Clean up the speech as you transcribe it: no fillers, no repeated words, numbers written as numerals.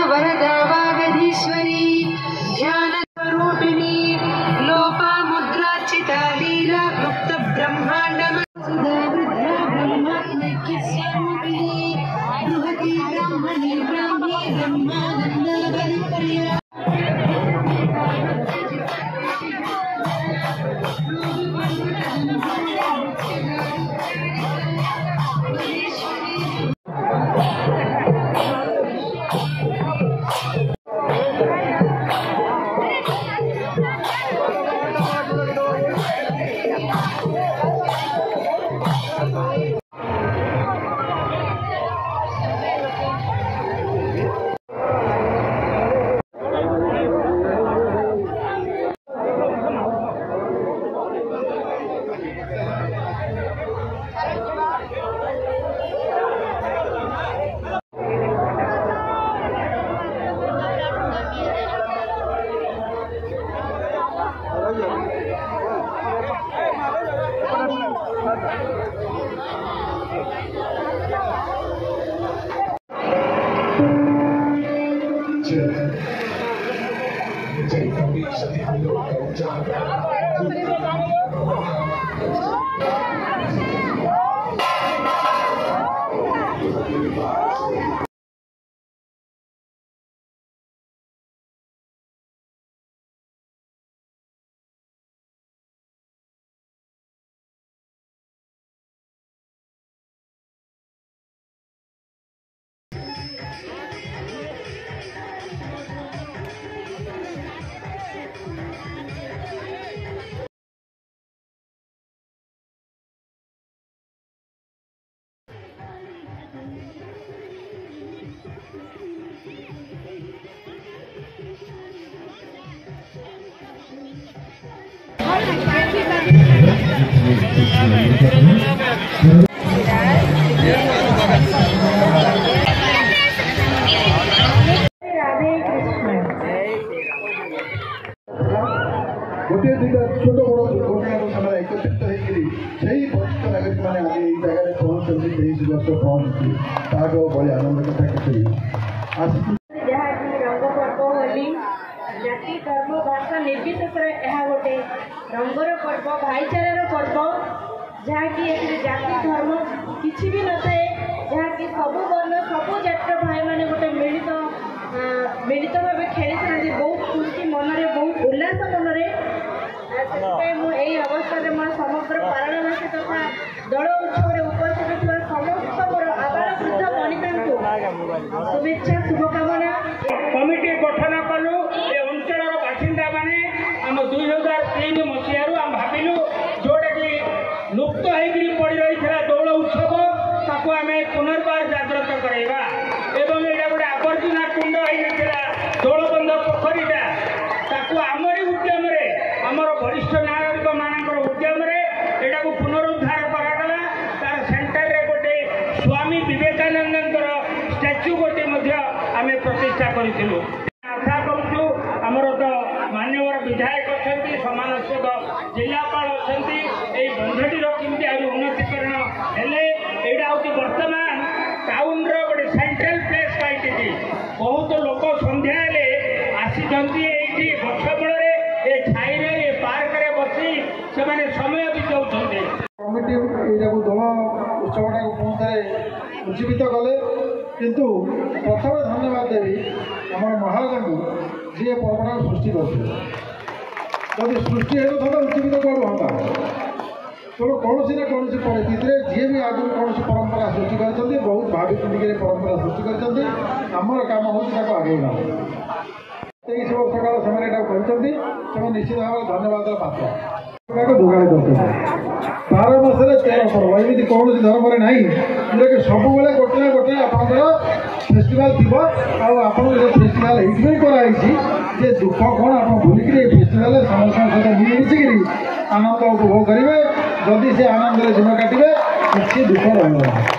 वरदावागधीश्वरी ध्यान स्वरूपिणी लोपा मुद्राचिता लीला गुप्त ब्रह्मांड ब्रह्मात्मैक्य स्वरूपिणी बृहती ब्राह्मणी ब्राह्मी ब्रह्मानंद परिप्रिया गोटे दुईटा छोट बड़ दुर्घटना एकत्रित होकर वरिष्ठ नागरिक मैंने आज ये जगह पहुँचते 23 वर्ष पहुँची बड़े आनंद कथा किसी रंग पर्व होली जाति धर्म भाषा निर्विशेष गोटे रंगर पर्व भाईचारार पर्व जहाँकि जाति धर्म किसी भी न थाए जहाँकि सब वर्ण सब जातिर भाई मैंने गोटे मिलित भाव खेली था बहुत खुशी मनरे बहुत उल्लास मनरे मुझे अवस्था मोर समग्र पारणवासी तथा दल उत्सव उपस्थित थी समस्त मोर आबाल वृद्ध गणित शुभेच्छा शुभकामना कमिटी गठन कलु ए अंचल बासिंदा माने आम 2003 मसीह भाविलु जोटा कि लुप्त होकर पड़ रही दौड़ उत्सव ताकू आम पुनर्बार जागृत करवा एवं यहाँ गोटे आवर्जना कुंड होता दौलबंध पोखरीटा ताकू आमरी उद्यम आमर वरिष्ठ नागरिक मानकर उद्यम यहाँ पुनरुद्धार करागला तार सेंटर रे गोटे स्वामी विवेकानंद स्टैच्यू गोटे आम प्रतिष्ठा करूँ आशा करूँ आमर तो मान्यवर विधायक अच्छा समान सेवक जिलापाल अच्छा ये बंधटी कमी आज उन्नतीकरण हेले यहाँ हूँ बर्तमान टाउन रोटे सेंट्रल प्लेस पाई बहुत लोक सन्ध्या आसी गछमूल छाई पार्क बसी से समय बिताऊँ कमिटी दल उत्सवटा पुणी थे उज्जीवित कले किंतु प्रथम धन्यवाद देवी आम महाराजा को जी पर्वटा सृष्टि करते जब सृष्टि होता उज्जीवित कौन हाँ तेणु कौन ना कौन परिस्थिति में जी भी आगुरी कौन परंपरा सृष्टि कर बहुत भावी चिंतिक परंपरा सृष्टि करमर कम हो आगे 23 वर्ष काल से निश्चित भाव धन्यवाद पात्र जोगाड़ कर 12 मस ବର୍ଷରେ 13 ପର୍ବ ଏମିତି କୌଣସି ଧର୍ମରେ ନାହିଁ ଯେଉଁଟାକି ସବୁବେଳେ ଗୋଟେ ନା ଗୋଟେ ଆପଣଙ୍କର ଫେଷ୍ଟିଭାଲ୍ ଥିବ। ଆଉ ଆପଣଙ୍କୁ ଏ ଫେଷ୍ଟିଭାଲ୍ ଏଇଥିପାଇଁ କରାହେଇଛି ଯେ ଦୁଃଖ କ'ଣ ଆପଣ ଭୁଲିକିରି ଏ ଫେଷ୍ଟିଭାଲ୍ରେ ସମସ୍ତଙ୍କ ସହିତ ମିଳିମିଶିକିରି ଆନନ୍ଦ ଉପଭୋଗ କରିବେ। ଯଦି ସେ ଆନନ୍ଦରେ ଦିନ କାଟିବେ କିଛି ଦୁଃଖ ରହିବ ନାହିଁ।